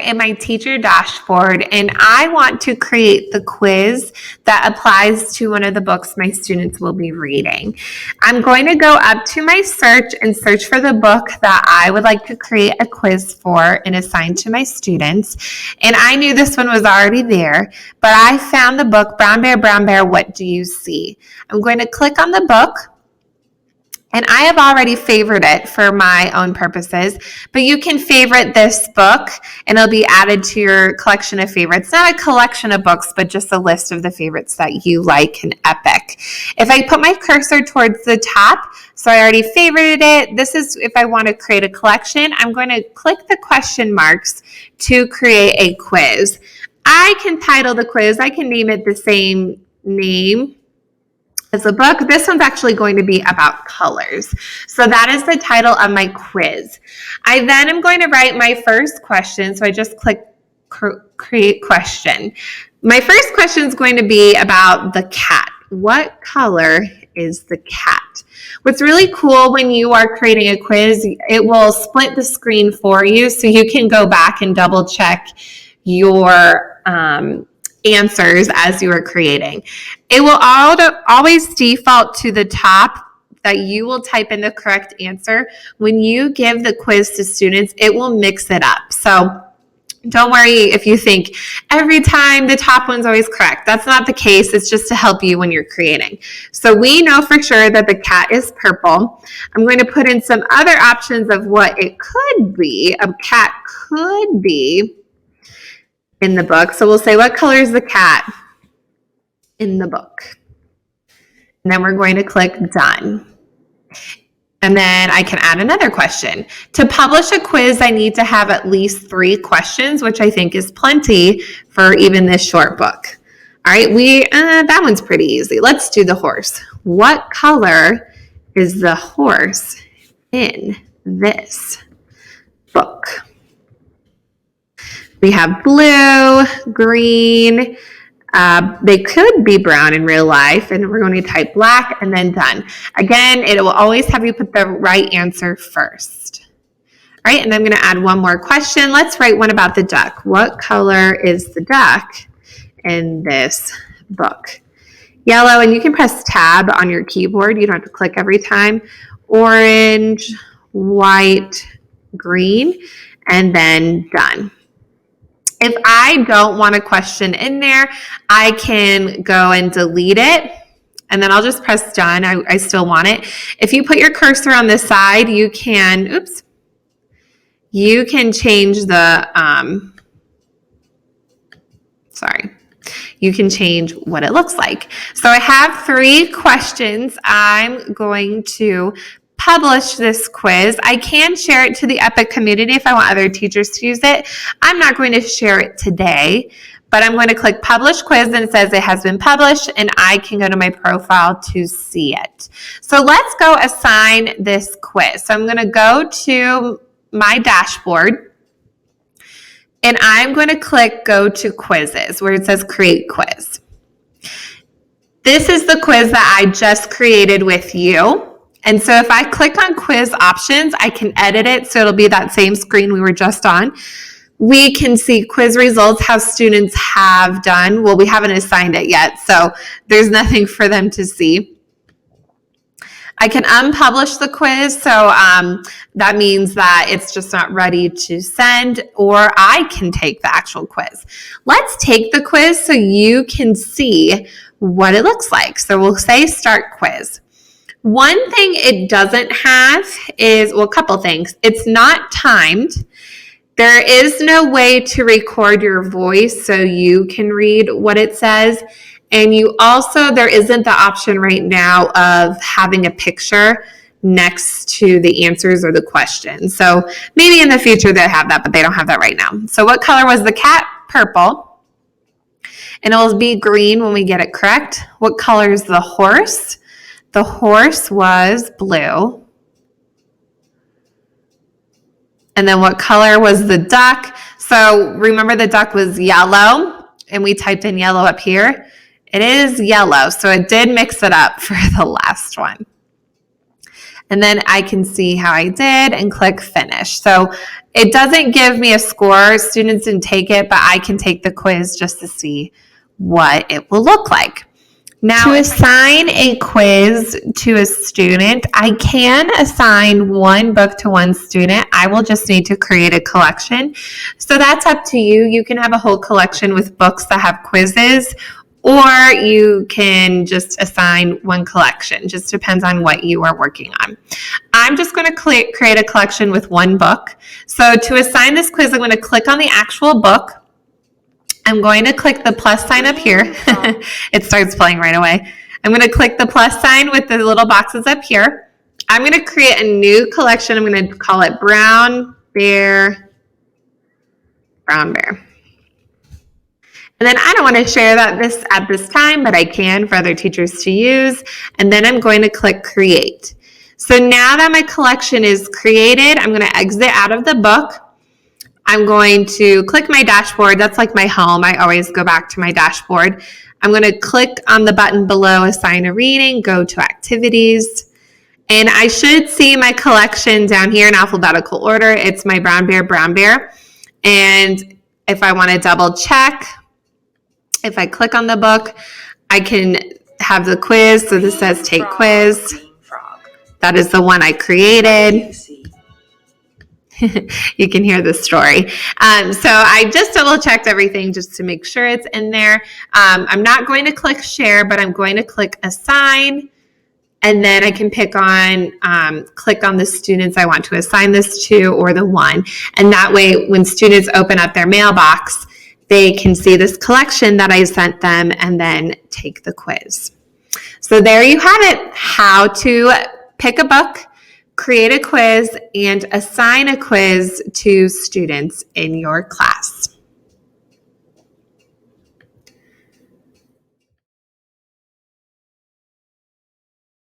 in my teacher dashboard, and I want to create the quiz that applies to one of the books my students will be reading. I'm going to go up to my search and search for the book that I would like to create a quiz for and assign to my students. And I knew this one was already there, but I found the book, Brown Bear, What Do You See? I'm going to click on the book. And I have already favored it for my own purposes, but you can favorite this book and it'll be added to your collection of favorites. Not a collection of books, but just a list of the favorites that you like and epic. If I put my cursor towards the top, so I already favorited it. This is if I want to create a collection, I'm going to click the question marks to create a quiz. I can title the quiz. I can name it the same name as a book. This one's actually going to be about colors. So that is the title of my quiz. I then am going to write my first question. So I just click create question. My first question is going to be about the cat. What color is the cat? What's really cool when you are creating a quiz, it will split the screen for you so you can go back and double check your answers as you are creating. It will always default to the top that you will type in the correct answer. When you give the quiz to students, it will mix it up. So don't worry if you think every time the top one's always correct. That's not the case. It's just to help you when you're creating. So we know for sure that the cat is purple. I'm going to put in some other options of what it could be. A cat could be in the book. So we'll say, what color is the cat in the book? And then we're going to click done. And then I can add another question. To publish a quiz, I need to have at least 3 questions, which I think is plenty for even this short book. All right, that one's pretty easy. Let's do the horse. What color is the horse in this book? We have blue, green. They could be brown in real life, and we're going to type black and then done. Again, it will always have you put the right answer first. All right, and I'm going to add one more question. Let's write one about the duck. What color is the duck in this book? Yellow, and you can press tab on your keyboard. You don't have to click every time. Orange, white, green, and then done. If I don't want a question in there, I can go and delete it, and then I'll just press done. I still want it. If you put your cursor on the side, you can change the, you can change what it looks like. So I have 3 questions. I'm going to publish this quiz. I can share it to the EPIC community if I want other teachers to use it. I'm not going to share it today, but I'm going to click publish quiz, and it says it has been published, and I can go to my profile to see it. So let's go assign this quiz. So I'm going to go to my dashboard, and I'm going to click go to quizzes where it says create quiz. This is the quiz that I just created with you. And so if I click on quiz options, I can edit it so it'll be that same screen we were just on. We can see quiz results, how students have done. Well, we haven't assigned it yet, so there's nothing for them to see. I can unpublish the quiz, so that means that it's just not ready to send, or I can take the actual quiz. Let's take the quiz so you can see what it looks like. So we'll say start quiz. One thing it doesn't have is, well, a couple things. It's not timed. There is no way to record your voice so you can read what it says. And there isn't the option right now of having a picture next to the answers or the questions. So maybe in the future they'll have that, but they don't have that right now. So what color was the cat? Purple. And it will be green when we get it correct. What color is the horse? The horse was blue. And then what color was the duck? So remember the duck was yellow, and we typed in yellow up here. It is yellow, so it did mix it up for the last one. And then I can see how I did and click finish. So It doesn't give me a score. Students didn't take it, but I can take the quiz just to see what it will look like. Now, to assign a quiz to a student, I can assign one book to one student. I will just need to create a collection. So that's up to you. You can have a whole collection with books that have quizzes, or you can just assign one collection. Just depends on what you are working on. I'm just going to create a collection with one book. So to assign this quiz, I'm going to click on the actual book. I'm going to click the plus sign up here. It starts playing right away. I'm going to click the plus sign with the little boxes up here. I'm going to create a new collection. I'm going to call it Brown Bear. And then I don't want to share that at this time, but I can for other teachers to use. And then I'm going to click Create. So now that my collection is created, I'm going to exit out of the book. I'm going to click my dashboard. That's like my home. I always go back to my dashboard. I'm going to click on the button below, Assign a Reading, go to Activities. And I should see my collection down here in alphabetical order. It's my Brown Bear. And if I want to double check, if I click on the book, I can have the quiz. So this says Take Quiz. That is the one I created. You can hear the story. So I just double checked everything just to make sure it's in there. I'm not going to click share, but I'm going to click assign. And then I can click on the students I want to assign this to or the one. And that way, when students open up their mailbox, they can see this collection that I sent them and then take the quiz. So there you have it, how to pick a book, create a quiz, and assign a quiz to students in your class.